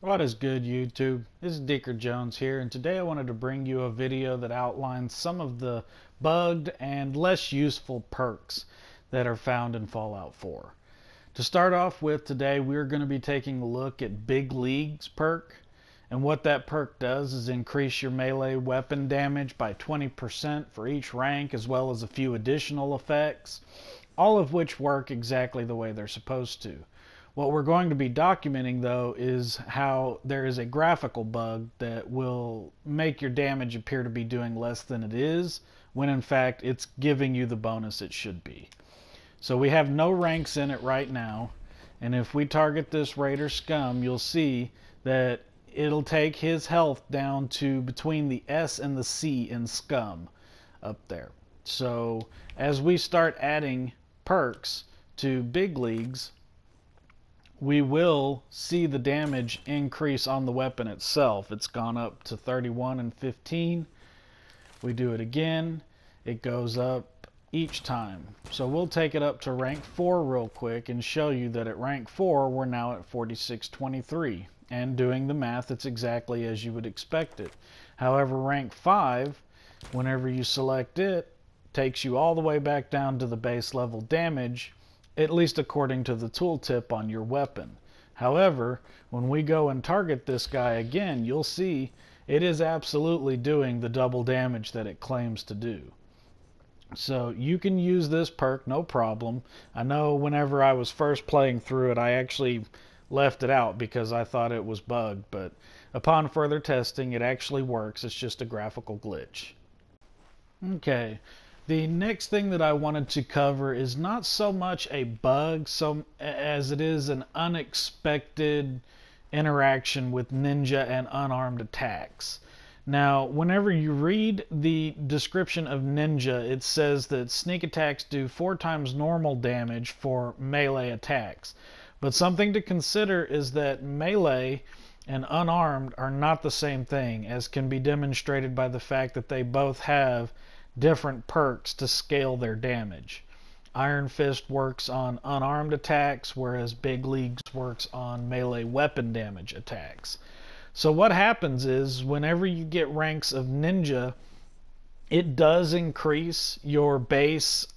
What is good, YouTube? This is Deaker Jones here, and today I wanted to bring you a video that outlines some of the bugged and less useful perks that are found in Fallout 4. To start off with, today we're going to be taking a look at Big League's perk, and what that perk does is increase your melee weapon damage by 20% for each rank, as well as a few additional effects, all of which work exactly the way they're supposed to. What we're going to be documenting, though, is how there is a graphical bug that will make your damage appear to be doing less than it is, when in fact it's giving you the bonus it should be. So we have no ranks in it right now, and if we target this Raider Scum, you'll see that it'll take his health down to between the S and the C in Scum up there. So as we start adding perks to Big Leagues, we will see the damage increase on the weapon itself. It's gone up to 31 and 15. We do it again, it goes up each time. So we'll take it up to rank 4 real quick and show you that at rank 4 we're now at 4623. And doing the math, it's exactly as you would expect it. However, rank 5, whenever you select it, takes you all the way back down to the base level damage, at least according to the tooltip on your weapon. However, when we go and target this guy again, you'll see it is absolutely doing the double damage that it claims to do. So you can use this perk, no problem. I know whenever I was first playing through it, I actually left it out because I thought it was bugged, but upon further testing, it actually works. It's just a graphical glitch. Okay. The next thing that I wanted to cover is not so much a bug as it is an unexpected interaction with ninja and unarmed attacks. Now, whenever you read the description of ninja, it says that sneak attacks do 4 times normal damage for melee attacks. But something to consider is that melee and unarmed are not the same thing, as can be demonstrated by the fact that they both have different perks to scale their damage. Iron Fist works on unarmed attacks, whereas Big Leagues works on melee weapon damage attacks. So what happens is, whenever you get ranks of ninja, it does increase your base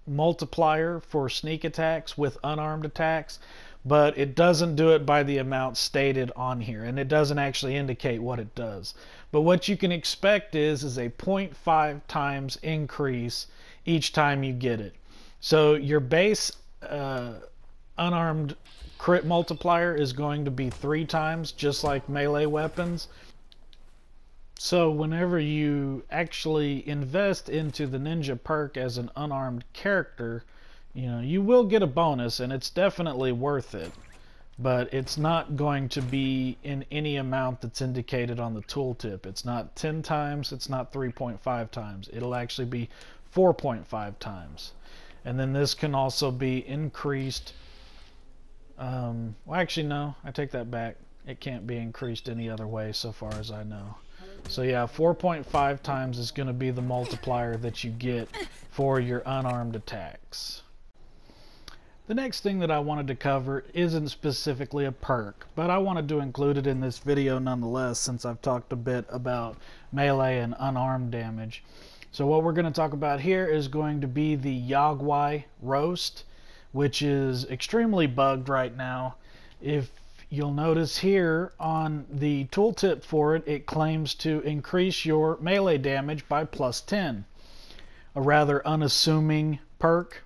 multiplier for sneak attacks with unarmed attacks, but it doesn't do it by the amount stated on here, and it doesn't actually indicate what it does. But what you can expect is a 0.5 times increase each time you get it. So your base unarmed crit multiplier is going to be 3 times, just like melee weapons. So whenever you actually invest into the ninja perk as an unarmed character, you will get a bonus, and it's definitely worth it, but it's not going to be in any amount that's indicated on the tooltip. It's not 10 times, it's not 3.5 times. It'll actually be 4.5 times. And then this can also be increased. Well, actually, no, I take that back. It can't be increased any other way so far as I know. So yeah, 4.5 times is going to be the multiplier that you get for your unarmed attacks. The next thing that I wanted to cover isn't specifically a perk, but I wanted to include it in this video nonetheless, since I've talked a bit about melee and unarmed damage. So what we're going to talk about here is going to be the Yagouai Roast, which is extremely bugged right now. If you'll notice here on the tooltip for it, it claims to increase your melee damage by +10. A rather unassuming perk.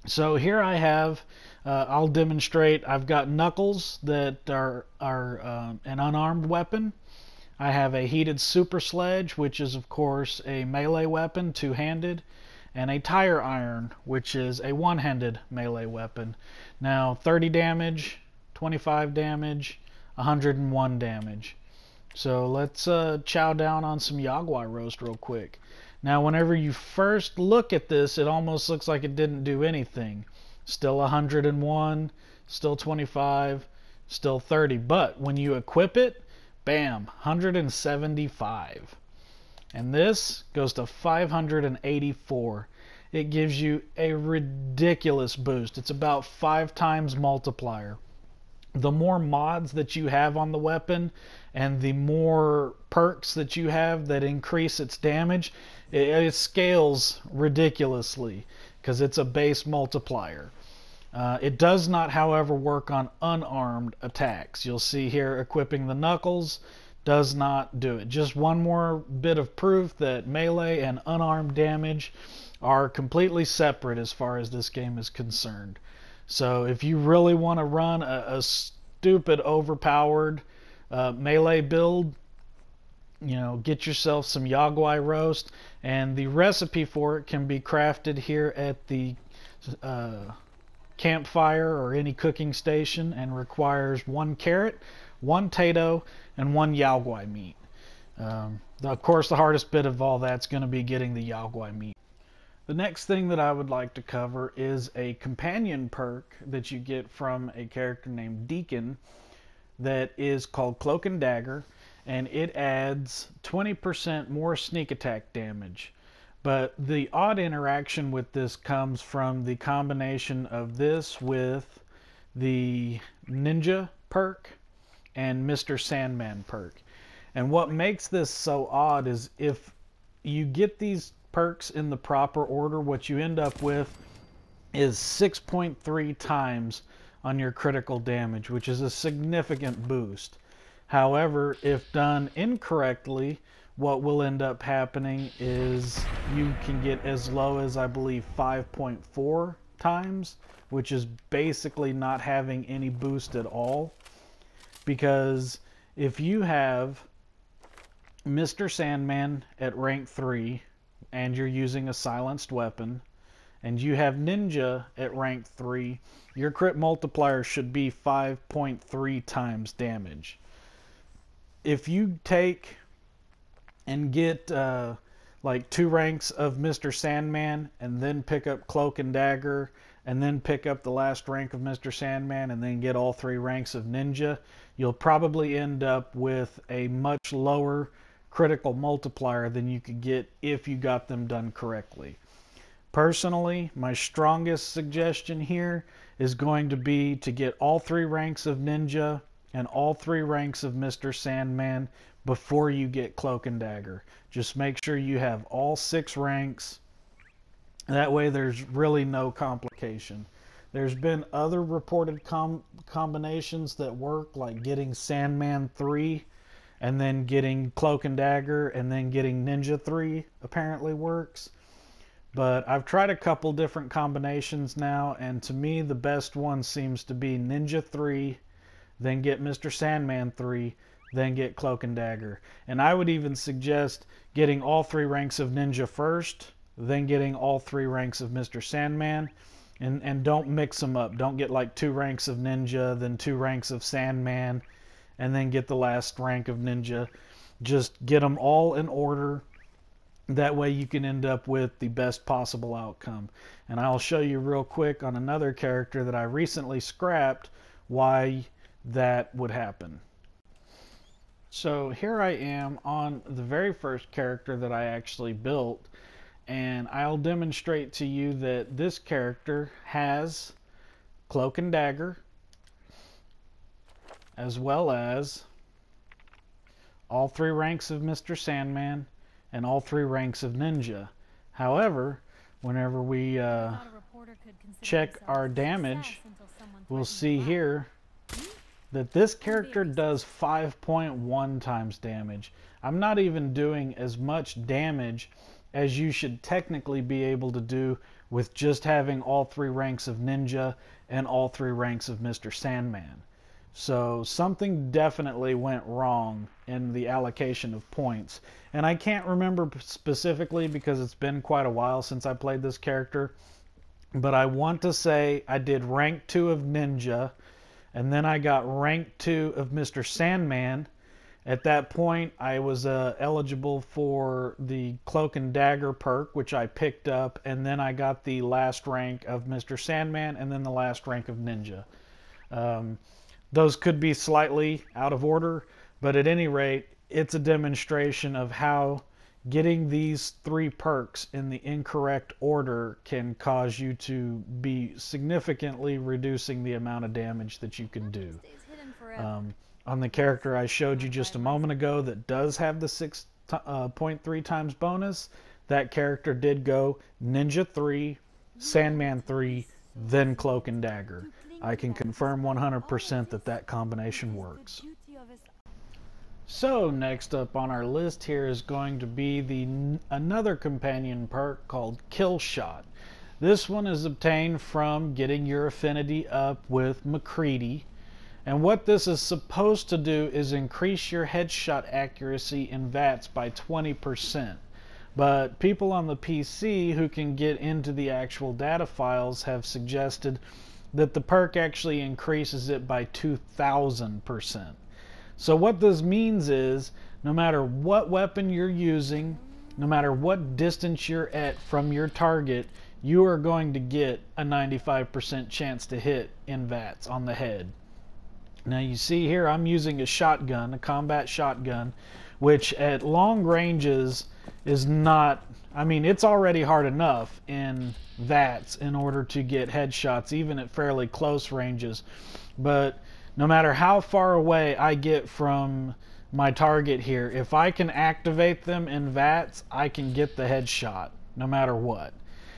So here I have, I'll demonstrate, I've got knuckles that are an unarmed weapon. I have a heated super sledge, which is of course a melee weapon, 2-handed, and a tire iron, which is a 1-handed melee weapon. Now 30 damage, 25 damage, 101 damage. So let's chow down on some Yagouai Roast real quick. Now whenever you first look at this, it almost looks like it didn't do anything. Still 101, still 25, still 30. But when you equip it, bam, 175. And this goes to 584. It gives you a ridiculous boost. It's about 5 times multiplier. the more mods that you have on the weapon and the more perks that you have that increase its damage, it scales ridiculously because it's a base multiplier. It does not, however, work on unarmed attacks. You'll see here equipping the knuckles does not do it. Just one more bit of proof that melee and unarmed damage are completely separate as far as this game is concerned. So if you really want to run a stupid overpowered melee build, you know, get yourself some Yagouai Roast, and the recipe for it can be crafted here at the campfire or any cooking station, and requires 1 carrot, 1 tato, and 1 Yagouai meat. Of course, the hardest bit of all that's going to be getting the Yagouai meat. The next thing that I would like to cover is a companion perk that you get from a character named Deacon that is called Cloak and Dagger, and it adds 20% more sneak attack damage. But the odd interaction with this comes from the combination of this with the Ninja perk and Mr. Sandman perk. And what makes this so odd is if you get these perks in the proper order, what you end up with is 6.3 times on your critical damage, which is a significant boost. However, if done incorrectly, what will end up happening is you can get as low as, I believe, 5.4 times, which is basically not having any boost at all. Because if you have Mr. Sandman at rank 3 and you're using a silenced weapon, and you have Ninja at rank 3, your crit multiplier should be 5.3 times damage. If you take and get like 2 ranks of Mr. Sandman, and then pick up Cloak and Dagger, and then pick up the last rank of Mr. Sandman, and then get all 3 ranks of Ninja, you'll probably end up with a much lower critical multiplier than you could get if you got them done correctly. Personally, my strongest suggestion here is going to be to get all 3 ranks of Ninja and all 3 ranks of Mr. Sandman before you get Cloak and Dagger. Just make sure you have all 6 ranks. That way there's really no complication. There's been other reported combinations that work, like getting Sandman 3 and then getting Cloak and Dagger and then getting Ninja 3 apparently works. But I've tried a couple different combinations now, and to me the best one seems to be Ninja 3, then get Mr. Sandman 3, then get Cloak and Dagger. And I would even suggest getting all 3 ranks of Ninja first, then getting all 3 ranks of Mr. Sandman, and don't mix them up. Don't get like 2 ranks of Ninja, then 2 ranks of Sandman, and then get the last rank of Ninja. Just get them all in order. That way you can end up with the best possible outcome. And I'll show you real quick on another character that I recently scrapped why that would happen. So here I am on the very first character that I actually built, and I'll demonstrate to you that this character has Cloak and Dagger, as well as all 3 ranks of Mr. Sandman and all 3 ranks of Ninja. However, whenever we check our damage, we'll see here that this character does 5.1 times damage. I'm not even doing as much damage as you should technically be able to do with just having all 3 ranks of Ninja and all 3 ranks of Mr. Sandman. So something definitely went wrong in the allocation of points. And I can't remember specifically because it's been quite a while since I played this character. But I want to say I did rank 2 of Ninja, and then I got rank 2 of Mr. Sandman. At that point, I was eligible for the Cloak and Dagger perk, which I picked up, and then I got the last rank of Mr. Sandman, and then the last rank of Ninja. Those could be slightly out of order, but at any rate, it's a demonstration of how getting these 3 perks in the incorrect order can cause you to be significantly reducing the amount of damage that you can do. On the character I showed you just a moment ago that does have the 6.3 times bonus, that character did go Ninja 3, Sandman 3, then Cloak and Dagger. I can confirm 100% that that combination works. So next up on our list here is going to be another companion perk called Kill Shot. This one is obtained from getting your affinity up with McCready. And what this is supposed to do is increase your headshot accuracy in VATS by 20%. But people on the PC who can get into the actual data files have suggested that the perk actually increases it by 2,000%. So what this means is, no matter what weapon you're using, no matter what distance you're at from your target, you are going to get a 95% chance to hit in VATS on the head. Now you see here I'm using a shotgun, a combat shotgun, which at long ranges is not, I mean, it's already hard enough in VATS in order to get headshots, even at fairly close ranges. But no matter how far away I get from my target here, if I can activate them in VATS, I can get the headshot, no matter what.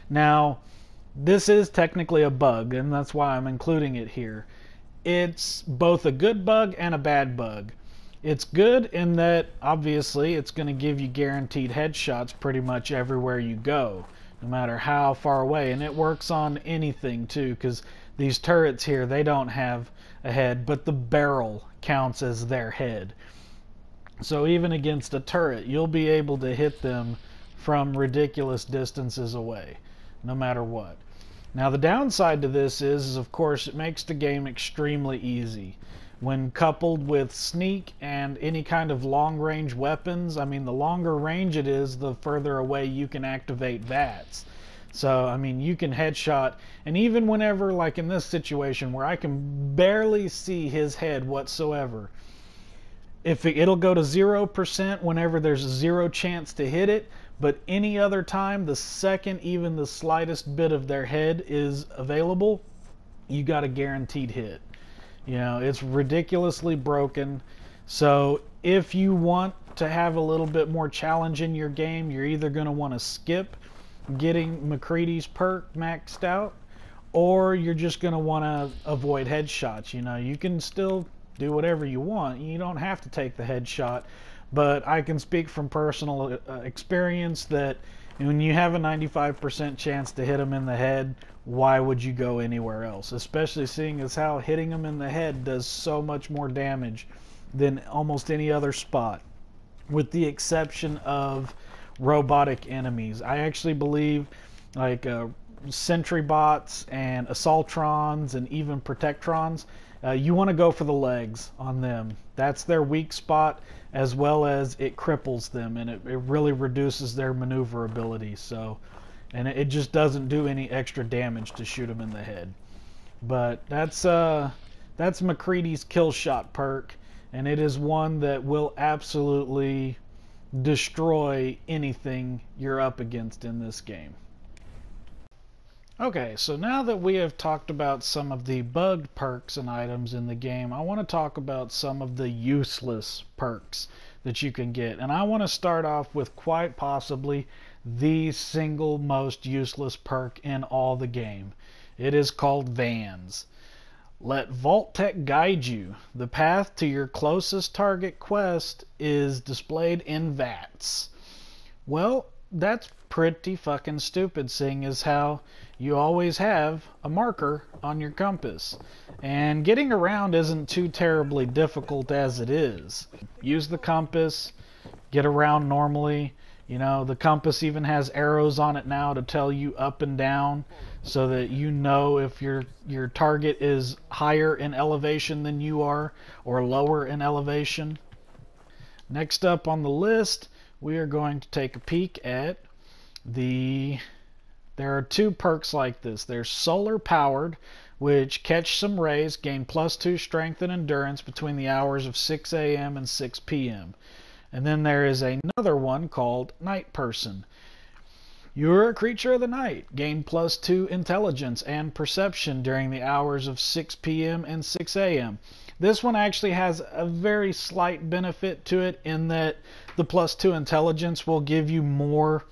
Now, this is technically a bug, and that's why I'm including it here. It's both a good bug and a bad bug. It's good in that, obviously, it's going to give you guaranteed headshots pretty much everywhere you go, no matter how far away. And it works on anything, too, because these turrets here, they don't have a head, but the barrel counts as their head. So even against a turret, you'll be able to hit them from ridiculous distances away, no matter what. Now the downside to this is of course, it makes the game extremely easy. When coupled with sneak and any kind of long-range weapons, I mean, the longer range it is, the further away you can activate VATS. So, I mean, you can headshot, and even whenever, like in this situation, where I can barely see his head whatsoever, if it'll go to 0% whenever there's a 0 chance to hit it, but any other time, the second even the slightest bit of their head is available, you got a guaranteed hit. You know, it's ridiculously broken. So if you want to have a little bit more challenge in your game, you're either going to want to skip getting McCready's perk maxed out, or you're just going to want to avoid headshots. You know, you can still do whatever you want. You don't have to take the headshot, but I can speak from personal experience that when you have a 95% chance to hit them in the head, why would you go anywhere else? Especially seeing as how hitting them in the head does so much more damage than almost any other spot, with the exception of robotic enemies. I actually believe like sentry bots and assaultrons and even protectrons, you want to go for the legs on them. That's their weak spot, as well as it cripples them, and it really reduces their maneuverability. So, and it just doesn't do any extra damage to shoot them in the head. But that's McCready's kill shot perk, and it is one that will absolutely destroy anything you're up against in this game. Okay, so now that we have talked about some of the bugged perks and items in the game, I want to talk about some of the useless perks that you can get. And I want to start off with quite possibly the single most useless perk in all the game. It is called Vans. Let Vault Tech guide you. The path to your closest target quest is displayed in VATS. Well, that's pretty fucking stupid, seeing as how you always have a marker on your compass. And getting around isn't too terribly difficult as it is. Use the compass, get around normally. You know, the compass even has arrows on it now to tell you up and down, so that you know if your target is higher in elevation than you are or lower in elevation. Next up on the list, we are going to take a peek at there are two perks like this. There's solar powered, which catch some rays, gain +2 strength and endurance between the hours of 6 a.m. and 6 p.m. And then there is another one called Night Person. You're a creature of the night. Gain +2 intelligence and perception during the hours of 6 p.m. and 6 a.m. This one actually has a very slight benefit to it in that the +2 intelligence will give you more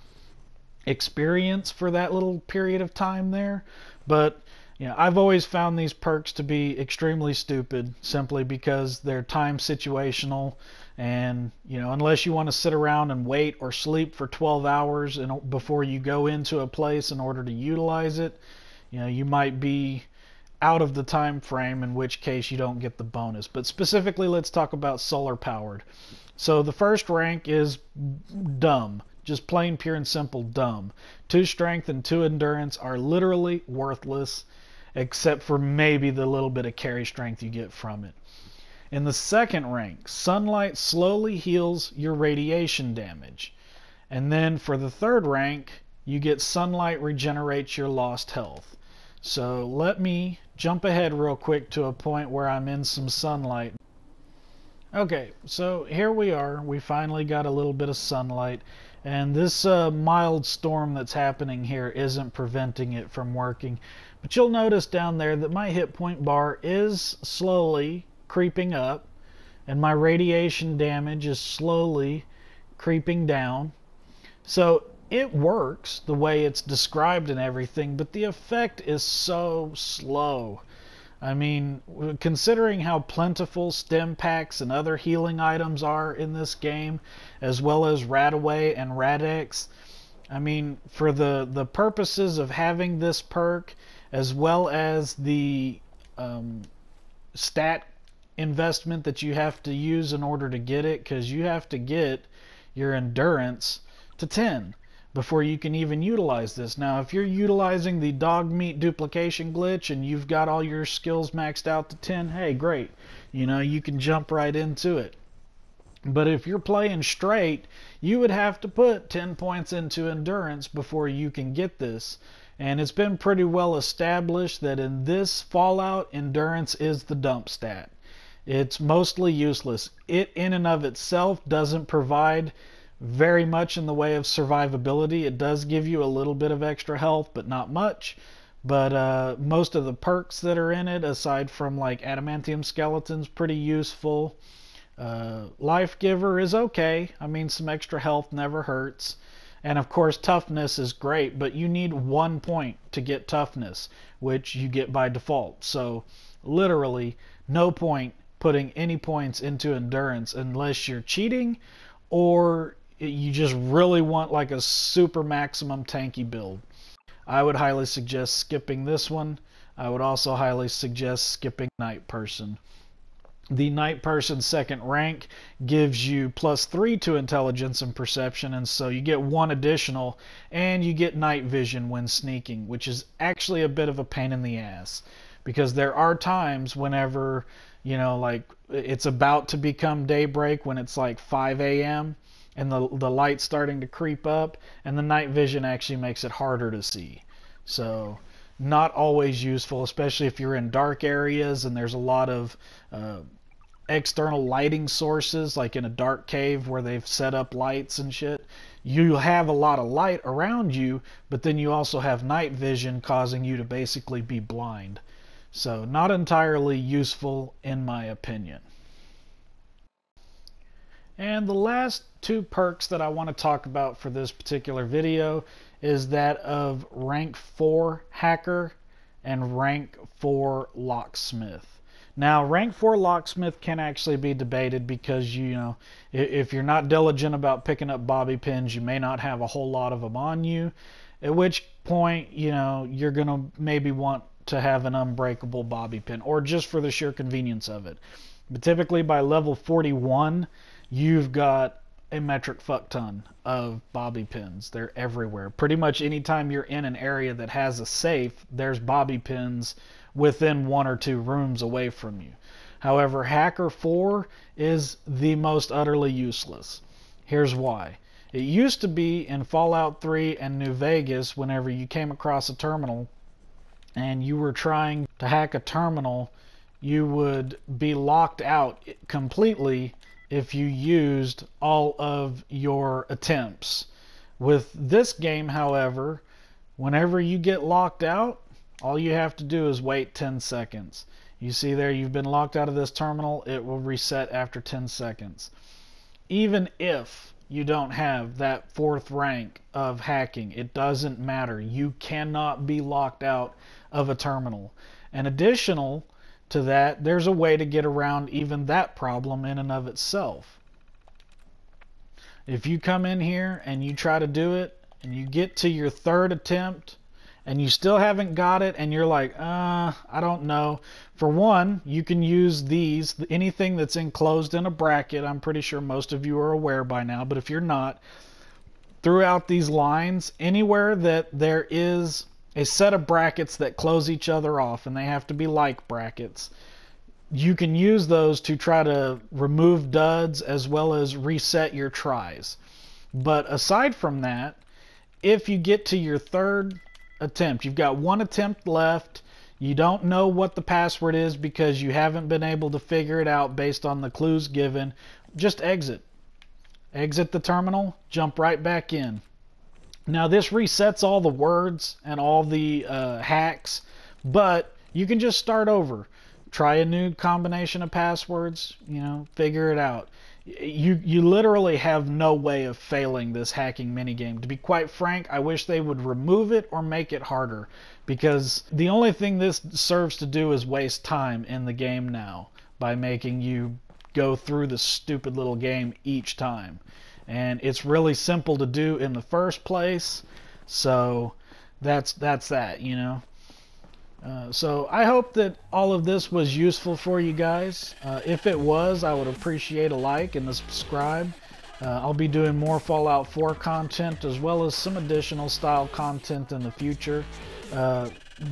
experience for that little period of time there. But you know, I've always found these perks to be extremely stupid simply because they're time situational, and you know, unless you want to sit around and wait or sleep for 12 hours before you go into a place in order to utilize it, you know, you might be out of the time frame, in which case you don't get the bonus. But specifically, let's talk about solar powered. So the first rank is dumb. Just plain, pure, and simple dumb. 2 strength and 2 endurance are literally worthless, except for maybe the little bit of carry strength you get from it. In the second rank, sunlight slowly heals your radiation damage. And then for the third rank, you get sunlight regenerates your lost health. So let me jump ahead real quick to a point where I'm in some sunlight. Okay, so here we are. We finally got a little bit of sunlight. And this mild storm that's happening here isn't preventing it from working. But you'll notice down there that my hit point bar is slowly creeping up. And my radiation damage is slowly creeping down. So it works the way it's described and everything, but the effect is so slow. I mean, considering how plentiful stim packs and other healing items are in this game, as well as Radaway and Radex, I mean, for the purposes of having this perk, as well as the stat investment that you have to use in order to get it, because you have to get your endurance to 10 before you can even utilize this. Now, if you're utilizing the dog meat duplication glitch and you've got all your skills maxed out to 10, hey, great. You know, you can jump right into it. But if you're playing straight, you would have to put 10 points into endurance before you can get this. And it's been pretty well established that in this Fallout, endurance is the dump stat. It's mostly useless. It in and of itself doesn't provide very much in the way of survivability. It does give you a little bit of extra health, but not much. But most of the perks that are in it, aside from like adamantium skeletons, pretty useful. Life Giver is okay. I mean, some extra health never hurts. And of course, toughness is great, but you need 1 point to get toughness, which you get by default. So literally no point putting any points into endurance unless you're cheating or you just really want like a super maximum tanky build. I would highly suggest skipping this one. I would also highly suggest skipping Night Person. The Night Person second rank gives you +3 to intelligence and perception, and so you get 1 additional, and you get night vision when sneaking, which is actually a bit of a pain in the ass, because there are times whenever, you know, like it's about to become daybreak, when it's like 5 a.m. and the light's starting to creep up, and the night vision actually makes it harder to see. So not always useful, especially if you're in dark areas and there's a lot of external lighting sources, like in a dark cave where they've set up lights and shit. You have a lot of light around you, but then you also have night vision causing you to basically be blind. So not entirely useful in my opinion. And the last 2 perks that I want to talk about for this particular video is that of rank 4 Hacker and rank 4 Locksmith. Now, rank 4 Locksmith can actually be debated because, you know, if you're not diligent about picking up bobby pins, you may not have a whole lot of them on you, at which point, you know, you're going to maybe want to have an unbreakable bobby pin, or just for the sheer convenience of it. But typically by level 41, you've got a metric fuck ton of bobby pins. They're everywhere. Pretty much anytime you're in an area that has a safe, there's bobby pins within 1 or 2 rooms away from you. However, Hacker 4 is the most utterly useless. Here's why. It used to be in Fallout 3 and New Vegas, whenever you came across a terminal and you were trying to hack a terminal, you would be locked out completely if you used all of your attempts. With this game, however, whenever you get locked out, all you have to do is wait 10 seconds. You see there, you've been locked out of this terminal. It will reset after 10 seconds. Even if you don't have that 4th rank of hacking, it doesn't matter. You cannot be locked out of a terminal. And additional to that, there's a way to get around even that problem in and of itself. If you come in here and you try to do it and you get to your 3rd attempt and you still haven't got it and you're like, I don't know. For one, you can use these, anything that's enclosed in a bracket. I'm pretty sure most of you are aware by now, but if you're not, throughout these lines, anywhere that there is a set of brackets that close each other off, and they have to be like brackets, you can use those to try to remove duds as well as reset your tries. But aside from that, if you get to your 3rd attempt, you've got 1 attempt left, you don't know what the password is because you haven't been able to figure it out based on the clues given, just exit the terminal, jump right back in. Now this resets all the words and all the hacks, but you can just start over, try a new combination of passwords, figure it out. You literally have no way of failing this hacking minigame. To be quite frank, I wish they would remove it or make it harder, because the only thing this serves to do is waste time in the game now by making you go through the stupid little game each time. And it's really simple to do in the first place, so that's that, So I hope that all of this was useful for you guys. If it was, I would appreciate a like and a subscribe. I'll be doing more Fallout 4 content as well as some additional style content in the future.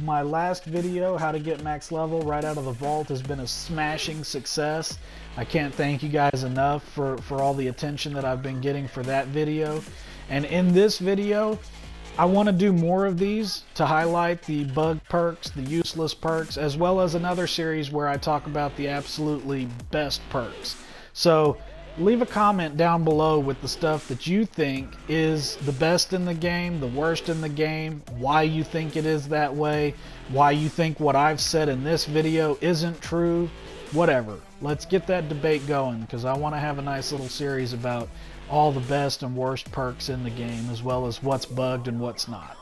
My last video, how to get max level right out of the vault, has been a smashing success. I can't thank you guys enough for all the attention that I've been getting for that video. And in this video, I want to do more of these to highlight the bug perks, the useless perks, as well as another series where I talk about the absolutely best perks. So leave a comment down below with the stuff that you think is the best in the game, the worst in the game, why you think it is that way, why you think what I've said in this video isn't true, whatever. Let's get that debate going, because I want to have a nice little series about all the best and worst perks in the game, as well as what's bugged and what's not.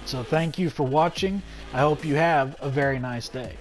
So thank you for watching. I hope you have a very nice day.